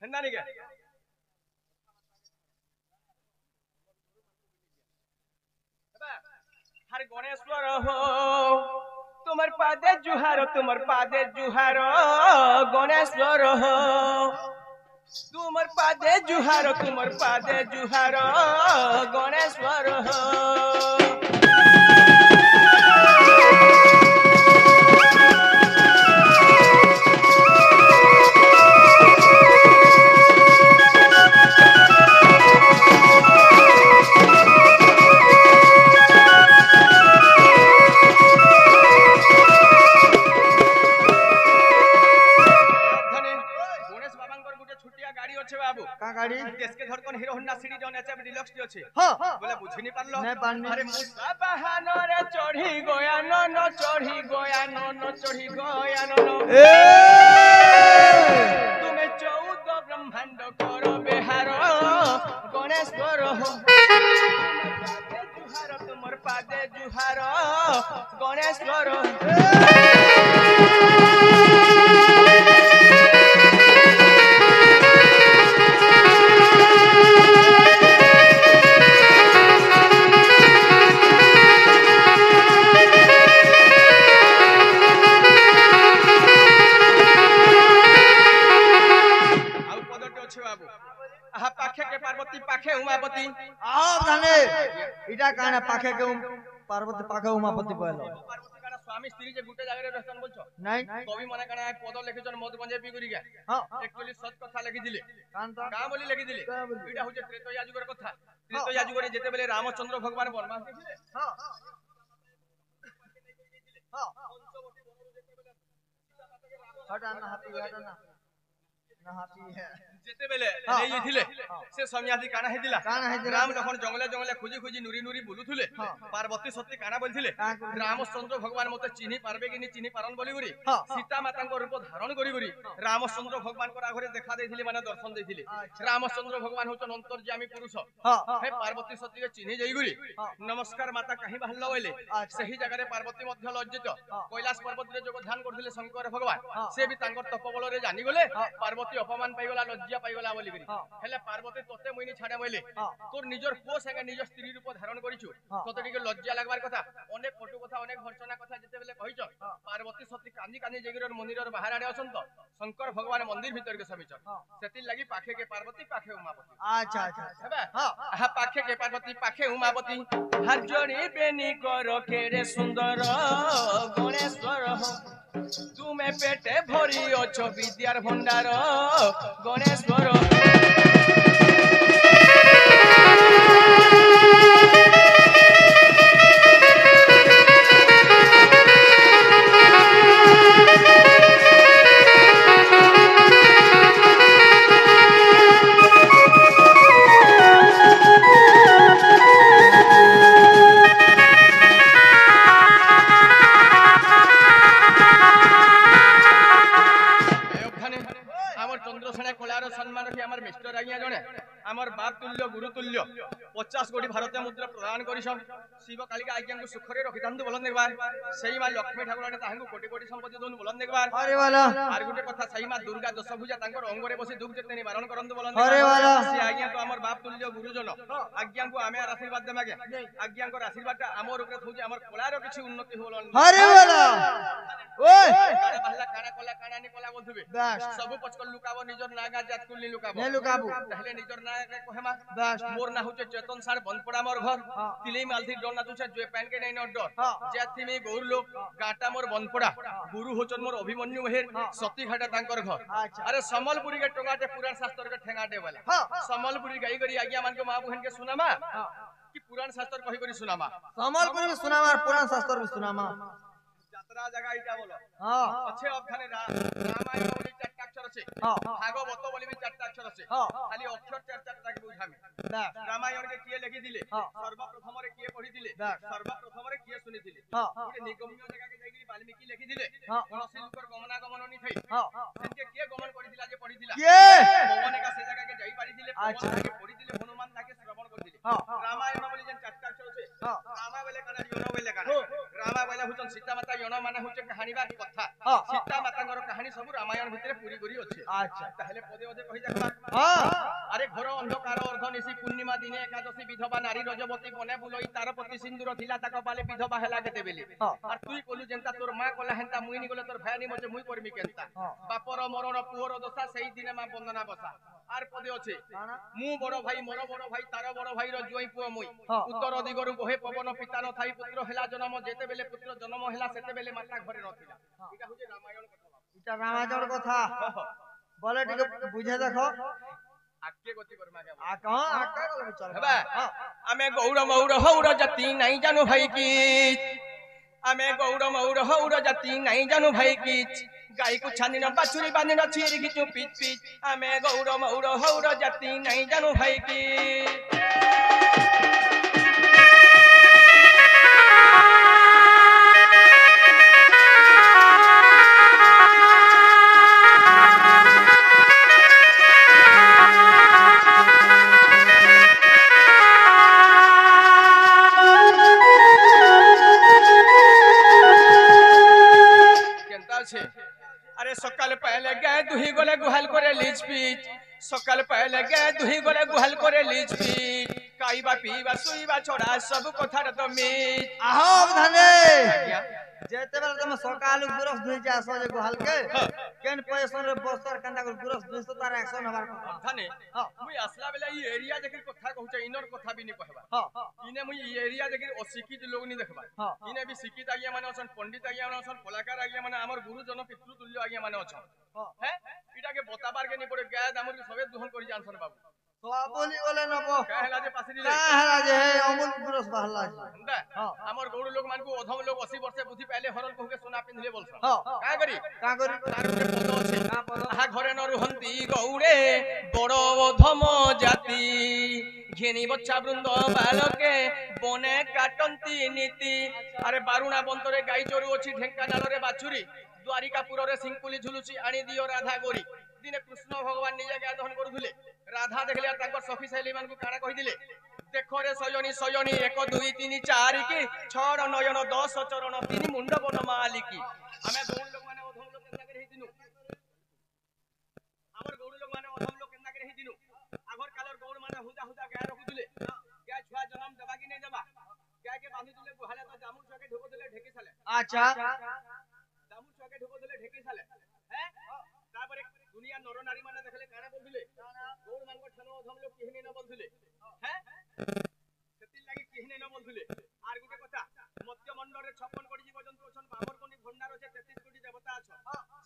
হেন্দা নিকে हर गणेश्वर हो तुम्हार पादे जुहार गणेश्वर हो तुम्हार पादे जुहार गणेश्वर हो गाड़ी देश के धड़कन हीरो होंडा सिटी जौन एचएफ डिलक्स दी अछि हां बोले बुझी नहीं पारलो अरे मुसा बहानो रे चढ़ी गया न चढ़ी गया न चढ़ी गया न ए तुम्हें 14 ब्रह्मांड करो बिहार गणेश्वर हो तुमर पादे जुहार गणेश्वर उमापति आओ जाने इटा काना पाखे के पार्वती पाखे उमापति कहलो पार्वती काना स्वामी स्त्री जे गुटे जागे रहसन बोलछो नहीं कवि माने काना पद लिखिछन मधु गंजे पी करी के हां एक्चुअली सत कथा लिखि दिले का बोली लिखि दिले इटा होजे त्रेतया जुगर कथा त्रेतया जुगरे जेते बेले रामचंद्र भगवान वनवास गेले हां हां हटाना हाथी हटाना ना हाथी है जेते बेले नेई थिले से समियादी काना हेदिला राम लखन जंगले जंगले खुजी खुजी नुरी नुरी बुलुथुले पार्वती सती काना बोलथिले रामचंद्र भगवान मते चिन्हि पारबे कि नि चिन्हि पारन बोली गुरी सीता माता को रूप धारण करी गुरी रामचंद्र भगवान को आगरे देखा देथिले माने दर्शन देथिले रामचंद्र भगवान होचन अंतर्यामी पुरुष हे पार्वती सती के चिन्हि जई गुरी नमस्कार माता कहीं बाहर लइले सही जगह रे पार्वती मध्य लज्जित कैलाश पर्वत रे जो ध्यान करथिले शंकर भगवान से भी तांकर तपबल रे जानि गले पार्वती अपमान पाइगला लज्जा पाइगला बोली करी हेले पार्वती तोते मुइनी छाडे बोले तोर निजर को संगे निज स्त्री रूप धारण करिछु तोते टिके लज्जा लागबार कथा अनेक कटु कथा अनेक भर्सना कथा जते बेले कहिछ पार्वती सती कांदी कांदी जगिरर मंदिरर बाहर आडे अछंत शंकर भगवान मंदिर भीतर के समीचर सेति लागि पाखे के पार्वती पाखे उमापति अच्छा अच्छा हेबे हां पाखे के पार्वती पाखे उमापति हर जणी बेनी करो केरे सुंदर गणेश्वर हो तुम्हें पेटे भरी अछो विद्यार भंडार गणेश्वर आमर बाप तुल्य गुरु तुल्य 50 कोटी भारतीय मुद्रा प्रदान करिसन शिव कालिका आज्ञा को सुखरे रखितांतु बोलन देखबार सही मा लक्ष्मी ठाकुरानी ताहंगु कोटी कोटी संपत्ति दोन बोलन देखबार अरे वाला आर गुटे कथा सही मा दुर्गा दशभुजा तांकर अंगरे बसी दुख जते निवारण करंतु बोलन अरे वाला से आज्ञा तो हमर बाप तुल्य गुरुजन आज्ञा को हमें आशीर्वाद देमागे आज्ञा को आशीर्वाद हमर ऊपर होजे हमर कोलारो किछि उन्नति होलन अरे वाला ओए काना बहला काना कोला काना नि कोला बोलथबे सब पचकल लुकाबो निजर नागा जात कुलनी लुकाबो ने लुकाबो पहले निजर नागा कोहेमा मोर ना होचे चेतन सार बनपड़ा मोर घर तिले मालथी डर ना तुछे जे पैन के नै न डर जेथि में गौर लोग गाटा मोर बनपड़ा गुरु होचन मोर अभिमन्यु मेहर सती घाटा तांकर घर अरे समलपुरी के टंगाटे पुराण शास्त्र के ठेंगाटे वाला समलपुरी गई गरी आज्ञा मान के मां बहन के सुनामा कि पुराण शास्त्र कहि करी सुनामा समलपुरी में सुनामा पुराण शास्त्र में सुनामा यात्रा जगह इटा बोलो हां अच्छे अखाने रामायण बोली चारटा अक्षर আছে भागवत बोली भी चारटा अक्षर আছে खाली अक्षर चार चारटा के बुझामी रामायण के किए लिखि दिले सर्वप्रथम रे किए पढि दिले सर्वप्रथम रे किए सुनि दिले ओटे निगम्य जगह के जाई वाल्मीकि लिखि दिले कौनसी ऊपर गमना गमन नि थई सेनके किए गमन करि दिला जे पढि दिला के भगवान का से जगह के जाई पारि दिले भगवान के पढि दिले हनुमान ताके श्रवण कर दिले रामायण बोली जन चारटा अक्षर আছে रामा बेले काना योनो बेले काना रामा बेले हुचन सीता माता योनो माने हुचे कहानी बा कथा सीता माता घर कहानी सब रामायण भितरे पूरी पूरी अछि अच्छा ताहले पदे पदे कहि देखबा अरे घर अंधकार अर्धनिसी पूर्णिमा दिने एकादशी विधवा नारी रजवती बने बुलई तार पति सिंदूर थिला ताक बाले विधवा हेला केते बेली और तुई कोलु जेंता तोर मां कोला हेंता मुई नि गले तोर भाई मजे मुई करमी केंता बापर मरण पुअर दशा सेई दिने मा बंदना बसा आर पदे अछि मु बड़ भाई मोर बड़ भाई तार बड़ भाई रो जोई पुओ मुई उत्तर दिगरु बहे पवन पिता न थाई पुत्र हेला जन्म जेते बेले पुत्र जन्म हेला सेते बेले माता घरे नथिला इटा होजे रामायण कथा इटा रामायण कथा बोले टिके बुझे देखो आके गति करमा के आ कहां आके गले चल हेबा आमे गौर मौर हौर जाति नहीं जानू भाई की आमे गौर मौर हौर जाति नहीं जानू भाई की गाई को छानी न बाछुरी बांधी न छीरी खिचू पीच पीच आमे गौर मौर हौर जाति नहीं जानू भाई की अरे सकाल पहले गए दुही गले गुहाल करे लीच पीच सकाल पहले गए दुही गले गुहाल करे लीच पीच खाइबा पीबा सुईबा छोड़ा सब कथा तो मीच आहो धने जेते बेला तुम सकाल गुरस धुई जासो जे गुहाल के केन पैसा रे बस्तर कंदा गुरस धुई तो तार एक्शन हबार कथा धने मुई असला बेला ई एरिया जेकर कथा कहू इनर कथा भी नहीं कहबा इने मुई ई एरिया जेकर अशिक्षित लोग नहीं देखबा इने भी शिक्षित आगिया माने अछन पंडित आगिया माने अछन कलाकार आगिया माने हमर गुरुजन पितृतुल्य आगिया माने अछन हैं इटा के बताबार के नहीं पड़े गाय दामर के सबे दुहन करि जानसन बाबू बोली बोले नबो कहला जे पासरी ले कहला जे हे अमूल गुरस बहला जे हमर गौड़ लोग मान को अधम लोग 80 वर्ष बुद्धि पहले हरन कहू के सोना पिनले बोलसन का करी तार के पद अछि आहा घरे न रुहंती गौड़े बड़ अधम जाति घेनी बच्चा वृंद बालके बने काटंती नीति अरे बारुणा बंतरे गाई चोरू अछि ढेंकानाल रे बाछुरी द्वारिकापुर रे सिंकुली झुलुची आनी दियो राधा गोरी दिने कृष्ण भगवान निजे गाधन करूले राधा देखले ताकर सखी सहेली मान को काना कहि दिले देखो रे सयनी सयनी 1 2 3 4 की 6 नयन 10 चरण 3 मुंड बन मालिकी हमें गौड़ लोग माने अधम लोग केना करे हिदिनु हमर गौड़ लोग माने अधम लोग केना करे हिदिनु आगर कालर गौड़ माने हुदा हुदा गाय रखुदिले गाय छुआ जन्म देबा कि नहीं देबा गाय के बांधी दिले गुहाले तो जामुन छुआ के ढोको दिले ढेकी साले अच्छा जामुन छुआ के ढोको दिले ढेकी साले हैं तापर दुनिया नर नारी माने देखले काना बोलदिले गौड़ मान को ठनो अधम लोग केहने न बोलदिले हैं सेति लागि केहने न बोलदिले आर गुटे कथा मध्य मंडल रे 56 कोटी जीव जंतु अछन बाबर कोनी भंडार আছে 33 कोटी देवता अछ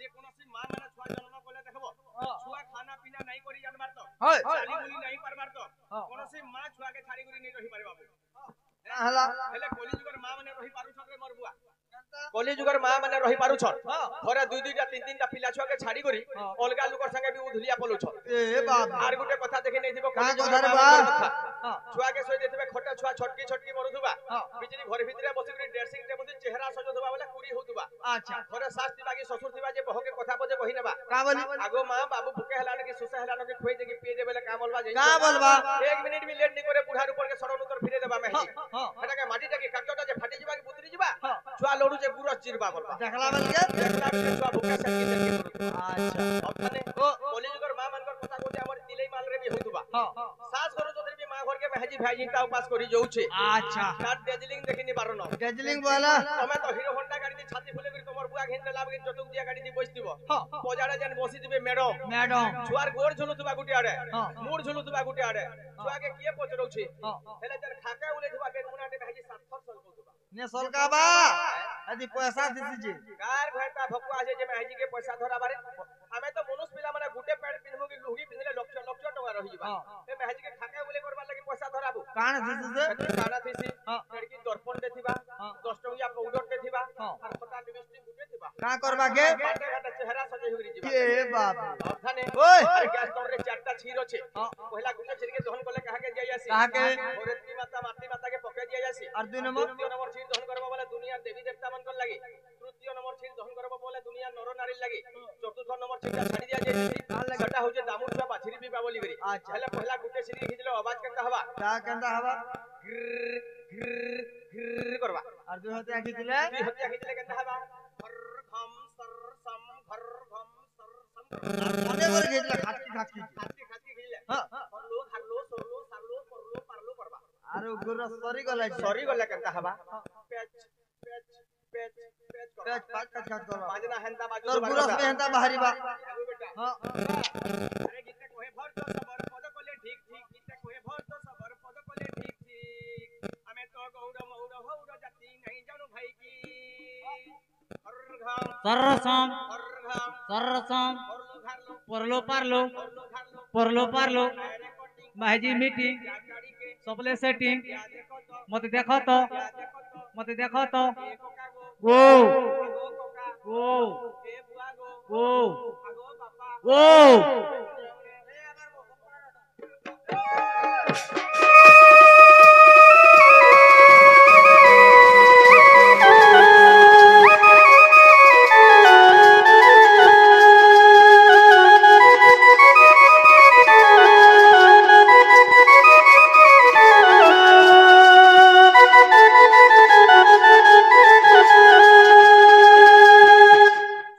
जे कोनोसी मां माने छुआ जन्म कोले देखबो छुआ खाना पीना नहीं करी जानबार तो चाली बोली नहीं परबार तो कोनोसी मां छुआ के छाड़ी गुरी नहीं रही पारे बाबू हला हेले कोली जुगर मां माने रही पारु छन रे मोर बुआ कोली जुगर मां माने रही पारु छन घरे 2 2 टा 3 3 टा पिला छुआ के छाड़ी करी अलगा लोकर संगे भी उधलिया पलु छन ए बाप आर गुटे कथा देखि नै दिबो का कथा रे बा छुआ के सोई देथिबे खोटा छुआ छटकी छटकी मरुथुबा बिजली घर भितरे बसी करी ड्रेसिंग टेबल चेहरा सजोथुबा बोले कुरी होतुबा अच्छा घरे सास्ती बागी ससुर थिबा जे बहके कथा बजे कहि नेबा का बोली आगो मां बाबू भूखे हलाने के सुसे हलाने के खोई दे के पिए दे बेले का बोलबा का बोलबा 1 मिनिट भी लेट नहीं करे बुढ़ा ऊपर के सड़न उतर फिरे देबा मेहजी हेटा के माटी के काटटा जे फाटी जिबा के पुतरी जिबा छुआ लोडू जे गुरस चिरबा बोलबा देखला बेल के देखला के छुआ भूखे सटकी अच्छा अब थाने कोली जुगर मां मानकर कथा कोते हमर दिलै माल रे भी होतुबा सास घर जोदरी भी मां घर के मेहजी भाईजी ता उपास करी जाउछे अच्छा काट डेजलिंग देखिनी बारन डेजलिंग बोला तमे तो हीरो होंडा गाड़ी दी छाती फुले करी तमर बुआ घेन देला बगे जतुक दिया गाड़ी दी बसतिबो बजारे जन बसी दिबे मैडम छुआर गोर झुलुतबा गुटी आडे मूड झुलुतबा गुटी आडे छुआ के किए पचरौछे हेले जन खाके उले दिबा के मुनाटे भाईजी 7 फल बोलतबा ने सोलकाबा यदि पैसा दिसी जे कार घंटा भकुआ जे मेहजी के पैसा धरा बारे हमें तो मनुष्य पिला माने गुटे पैंट पिनबो की लुंगी पिनले लक्ष लक्ष टका रही जिबा ए मेहजी के खाके उले करबा लागि पैसा धराबो कान दिसी जे काना थिसी लड़की दर्पण देथिबा 10 टकिया पाउडर देथिबा और पता लिपस्टिक गुटे थिबा का करबा के बाटे घाटा चेहरा सजे होरी जिबा ए बाप अथाने ओए अरे गैस तोर रे चारटा छीर अछि पहिला गुटे छीर के दहन करले कहा के जाई आसी कहा के औरती माता के पके दिया जासी और 2 नंबर छीर दहन करबा वाला दुनिया देवी देवता मन कर लागि तृतीय नंबर छीर दहन करबा वाला दुनिया नर नारी लागि चतुर्थ नंबर छीर छाड़ी दिया जाई सेटा होजे दामु छुआ बाछरी भी बाबली करी हेले पहिला गुटे छीर खिचले आवाज केनता हवा का केनता हवा घिर करबा और दुई हते आखि दिले दुई हते आखि दिले केनता हबा घर घम सर सम घर घम सर सम मने करे घेतला खाटकी खाटकी खाती खिले हां हरलो हरलो सरलो सरलो परलो परलो करबा आरो गुरस सरी गला सरी गला केनता हबा पेच पेच पेच पेच पेच पाँच पाँच खाट करबा बाजना हेंता बाजू तोर गुरस में हेंता बाहरी बा बेटा हां अरे गीते कोहे भर तो सबर पद कोले ठीक ठीक गीते कोहे भर तो सबर पद कोले ठीक ठीक हमें तो गौर मौर हौर जाति नहीं जानो भाई की हर घाम सरसम हर घाम सरसम हरलो घारलो परलो पारलो हरलो घारलो परलो पारलो अरे कोटिंग माहिजी मीटिंग या गाड़ी के सबले सेटिंग या देखो तो मते देखो तो या देखो तो मते देखो तो ए कोका गो ओ आगो कोका ओ ए बुआ गो ओ आगो पापा ओ